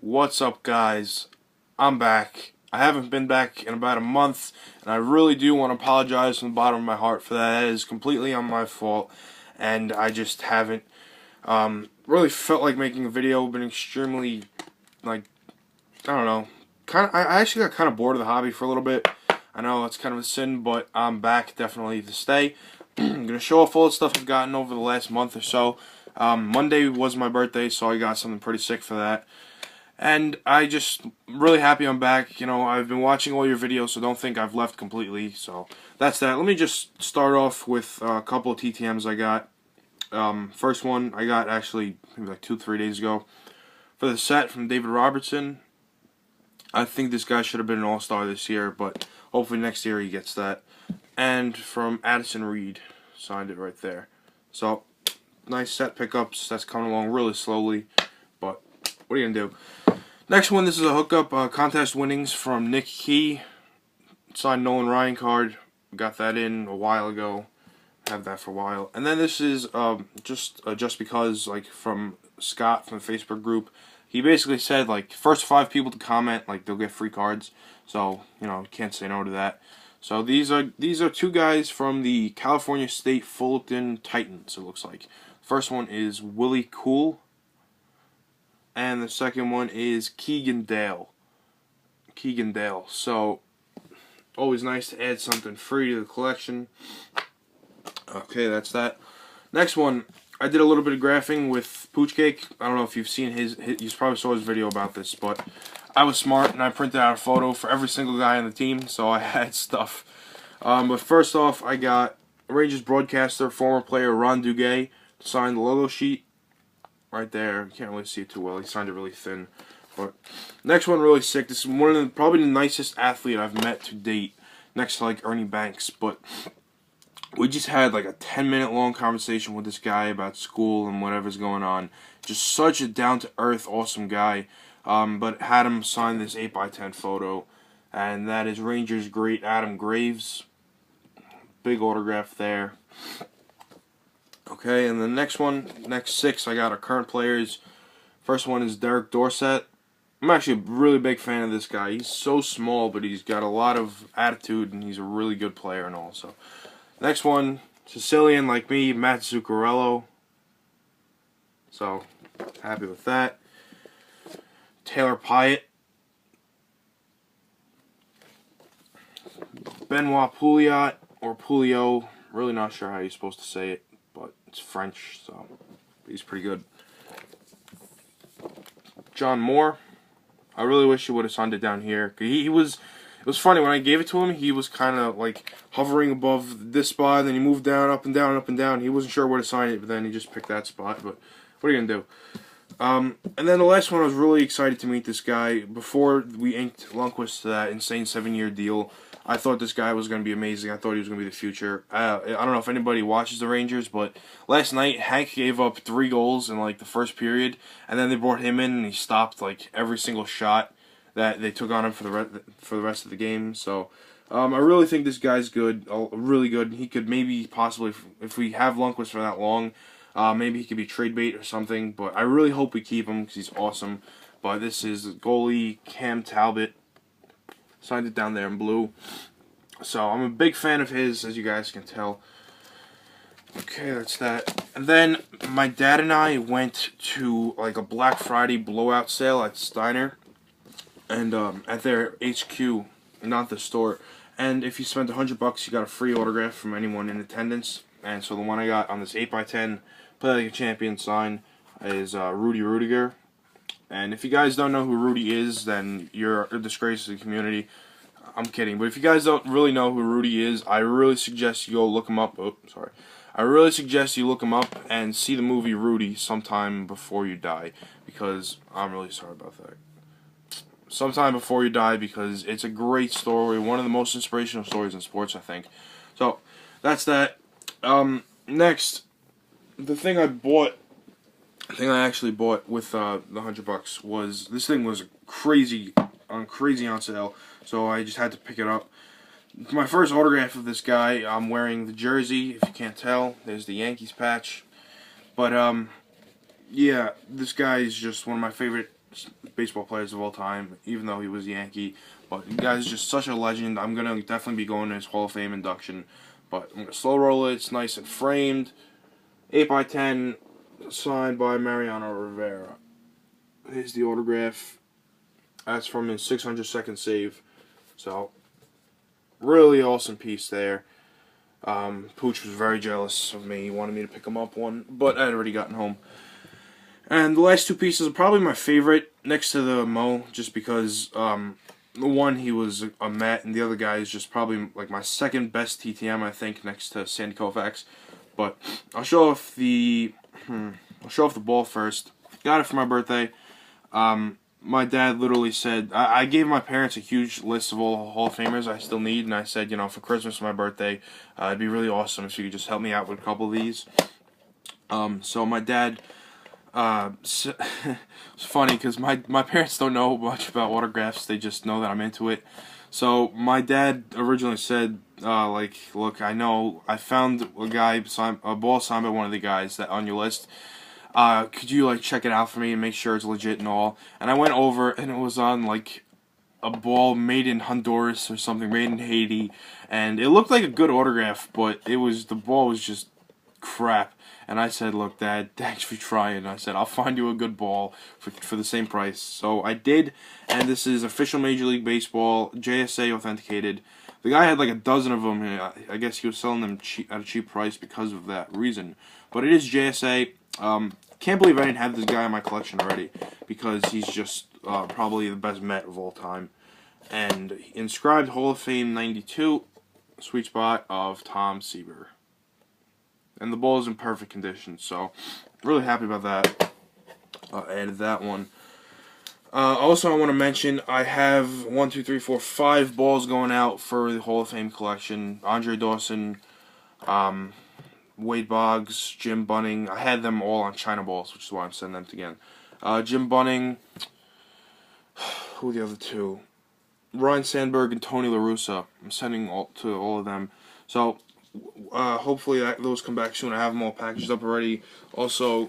What's up, guys? I'm back. I haven't been back in about a month, and I really do want to apologize from the bottom of my heart for that. It is completely on my fault, and I just haven't really felt like making a video. Been extremely, like, I don't know, I actually got kind of bored of the hobby for a little bit. I know it's kind of a sin, but I'm back definitely to stay. I'm gonna show off all the stuff I've gotten over the last month or so. Monday was my birthday, so I got something pretty sick for that. And I just really happy I'm back. You know, I've been watching all your videos, so don't think I've left completely. So that's that. Let me just start off with a couple of TTMs I got. First one I got actually maybe like 2-3 days ago for the set from David Robertson. I think this guy should have been an all-star this year, but hopefully next year he gets that. And from Addison Reed, signed it right there. So nice set pickups. That's coming along really slowly, but what are you gonna do? Next one, this is a hookup contest winnings from Nick Key. Signed Nolan Ryan card. Got that in a while ago. Have that for a while. And then this is just because, like, from Scott from the Facebook group. He basically said, like, first 5 people to comment, like, they'll get free cards. So, you know, can't say no to that. So these are 2 guys from the California State Fullerton Titans, it looks like. First one is Willie Cool. And the second one is Keegan Dale. So, always nice to add something free to the collection. Okay, that's that. Next one, I did a little bit of graphing with Pooch Cake. I don't know if you've seen you probably saw his video about this, but I was smart and I printed out a photo for every single guy on the team, so I had stuff. But first off, I got Rangers broadcaster, former player Ron Duguay, signed the logo sheet. Right there, you can't really see it too well. He signed it really thin. But next one, really sick. This is probably the nicest athlete I've met to date, next to like Ernie Banks. But we just had like a 10-minute long conversation with this guy about school and whatever's going on. Just such a down-to-earth, awesome guy. But had him sign this 8x10 photo, and that is Rangers great Adam Graves. Big autograph there. Okay, and the next 6, I got our current players. First one is Derek Dorsett. I'm actually a really big fan of this guy. He's so small, but he's got a lot of attitude, and he's a really good player and all. So, next one, Sicilian like me, Matt Zuccarello. So, happy with that. Taylor Pyatt. Benoit Pouliot, or Pouliot. Really not sure how you're supposed to say it, but it's French, so he's pretty good. John Moore. I really wish he would have signed it down here. It was funny, when I gave it to him, he was kind of like hovering above this spot, and then he moved down, up and down, up and down. He wasn't sure where to sign it, but then he just picked that spot. But what are you going to do? And then the last one, I was really excited to meet this guy. Before we inked Lundqvist to that insane 7-year deal, I thought this guy was going to be amazing. I thought he was going to be the future. I don't know if anybody watches the Rangers, but last night Hank gave up 3 goals in like the first period, and then they brought him in and he stopped like every single shot that they took on him for the rest of the game. So I really think this guy's good, really good. He could maybe possibly, if we have Lundqvist for that long, maybe he could be trade bait or something. But I really hope we keep him because he's awesome. But this is goalie Cam Talbot. Signed it down there in blue. So I'm a big fan of his, as you guys can tell. Okay, that's that. And then my dad and I went to like a Black Friday blowout sale at Steiner, and at their HQ, not the store. And if you spent $100, you got a free autograph from anyone in attendance. And so the one I got on this 8x10 Play Like a Champion sign is Rudy Rudiger. And if you guys don't know who Rudy is, then you're a disgrace to the community. I'm kidding. But if you guys don't really know who Rudy is, I really suggest you go look him up. Oh, sorry. I really suggest you look him up and see the movie Rudy sometime before you die. Because I'm really sorry about that. Sometime before you die, because it's a great story. One of the most inspirational stories in sports, I think. So, that's that. Next, the thing I actually bought with the $100 was, this thing was crazy on sale, so I just had to pick it up. My first autograph of this guy. I'm wearing the jersey, if you can't tell. There's the Yankees patch. But yeah, this guy is just one of my favorite baseball players of all time, even though he was a Yankee. But the guy's just such a legend. I'm going to definitely be going to his Hall of Fame induction. But I'm going to slow roll it. It's nice and framed. 8x10, signed by Mariano Rivera. Here's the autograph. That's from his 602nd save. So, really awesome piece there. Pooch was very jealous of me. He wanted me to pick him up one, but I had already gotten home. And the last two pieces are probably my favorite, next to the Mo, just because the one, he was a Met, and the other guy is just probably like my second best TTM, I think, next to Sandy Koufax. But I'll show off the ball first. Got it for my birthday. My dad literally said, I gave my parents a huge list of all Hall of Famers I still need, and I said, for Christmas, my birthday, it'd be really awesome if you could just help me out with a couple of these. So my dad, it's funny because my parents don't know much about autographs, they just know that I'm into it. So my dad originally said, look, I know, I found a ball signed by one of the guys that on your list. Could you check it out for me and make sure it's legit and all? And I went over and it was on a ball made in Honduras or something, made in Haiti, and it looked like a good autograph, but the ball was just crap. And I said, look, Dad, thanks for trying. I said, I'll find you a good ball for the same price. So I did, and this is official Major League Baseball, JSA authenticated. The guy had a dozen of them, and I guess he was selling them at a cheap price because of that reason. But it is JSA. Can't believe I didn't have this guy in my collection already, because he's just probably the best Met of all time. And inscribed Hall of Fame 92, sweet spot of Tom Seaver. And the ball is in perfect condition, so really happy about that. Added that one. Also, I want to mention I have 5 balls going out for the Hall of Fame collection. Andre Dawson, Wade Boggs, Jim Bunning. I had them all on China balls, which is why I'm sending them again. Jim Bunning. Who are the other two? Ryan Sandberg and Tony La Russa. I'm sending to all of them. So hopefully those come back soon. I have them all packaged up already. Also,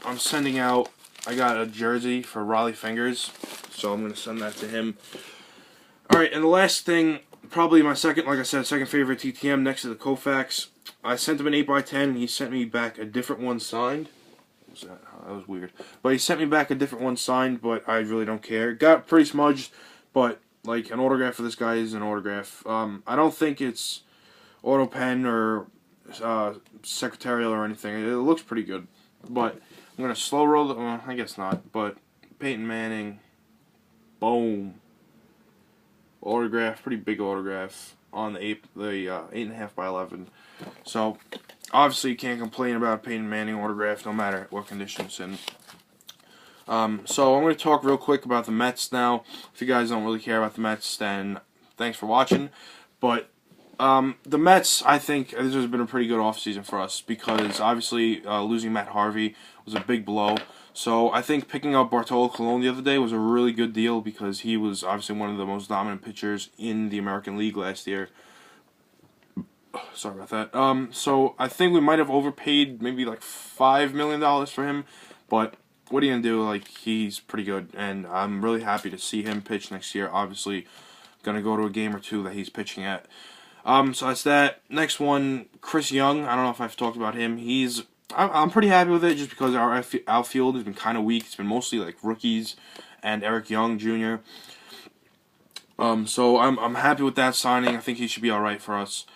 I'm sending out. I got a jersey for Raleigh Fingers, so I'm going to send that to him. Alright, and the last thing, probably my second favorite TTM next to the Koufax. I sent him an 8x10, and he sent me back a different one signed. What was that? Oh, that was weird. But he sent me back a different one signed, but I really don't care. Got pretty smudged, but an autograph for this guy is an autograph. I don't think it's auto pen or secretarial or anything. It looks pretty good, but I'm going to slow roll it. Well, I guess not, but Peyton Manning, boom. Autograph, pretty big autograph on the 8.5x11. So, obviously you can't complain about a Peyton Manning autograph no matter what condition it's in. So I'm going to talk real quick about the Mets now. If you guys don't really care about the Mets, then thanks for watching. But the Mets, I think this has been a pretty good offseason for us because obviously losing Matt Harvey was a big blow. So I think picking up Bartolo Colon the other day was a really good deal because he was obviously one of the most dominant pitchers in the American League last year. Sorry about that. So I think we might have overpaid maybe $5 million for him, but what are you going to do? He's pretty good, and I'm really happy to see him pitch next year. Obviously, going to go to a game or two that he's pitching at. So that's that. Next one, Chris Young. I don't know if I've talked about him. I'm pretty happy with it just because our outfield has been kind of weak. It's been mostly rookies and Eric Young Jr. So I'm happy with that signing. I think he should be all right for us.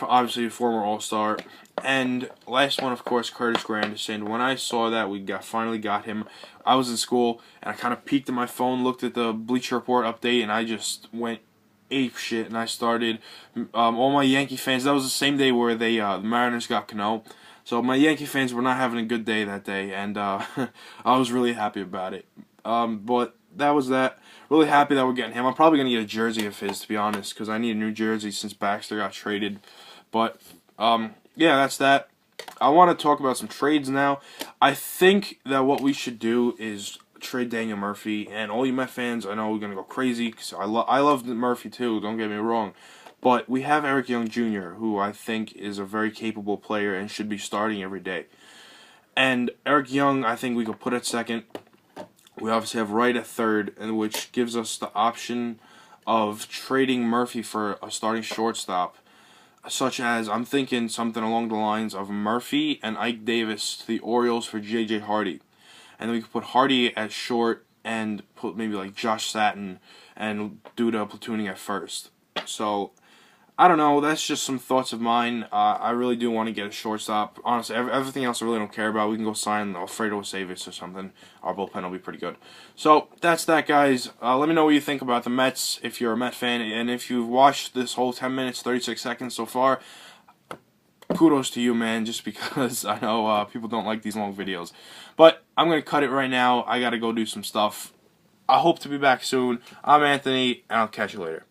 Obviously, a former All-Star. And last one, of course, Curtis Granderson. When I saw that we finally got him, I was in school and I kind of peeked at my phone, looked at the Bleacher Report update, and I just went ape shit. And I started all my Yankee fans. That was the same day where the Mariners got Cano. So my Yankee fans were not having a good day that day, and I was really happy about it. But that was that. Really happy that we're getting him. I'm probably going to get a jersey of his, to be honest, because I need a new jersey since Baxter got traded. But, yeah, that's that. I want to talk about some trades now. I think that what we should do is trade Daniel Murphy, and all you Met fans, I know we're going to go crazy, because I love Murphy too, don't get me wrong. But we have Eric Young Jr., who I think is a very capable player and should be starting every day. And Eric Young, I think we could put at second. We obviously have Wright at third, and which gives us the option of trading Murphy for a starting shortstop, such as I'm thinking something along the lines of Murphy and Ike Davis to the Orioles for J.J. Hardy. And then we could put Hardy at short and put maybe like Josh Satin and do the platooning at first. So, I don't know. That's just some thoughts of mine. I really do want to get a shortstop. Honestly, everything else I really don't care about. We can go sign Alfredo Savis or something. Our bullpen will be pretty good. So, that's that, guys. Let me know what you think about the Mets if you're a Met fan. And if you've watched this whole 10 minutes, 36 seconds so far, kudos to you, man, just because I know people don't like these long videos. But I'm going to cut it right now. I got to go do some stuff. I hope to be back soon. I'm Anthony, and I'll catch you later.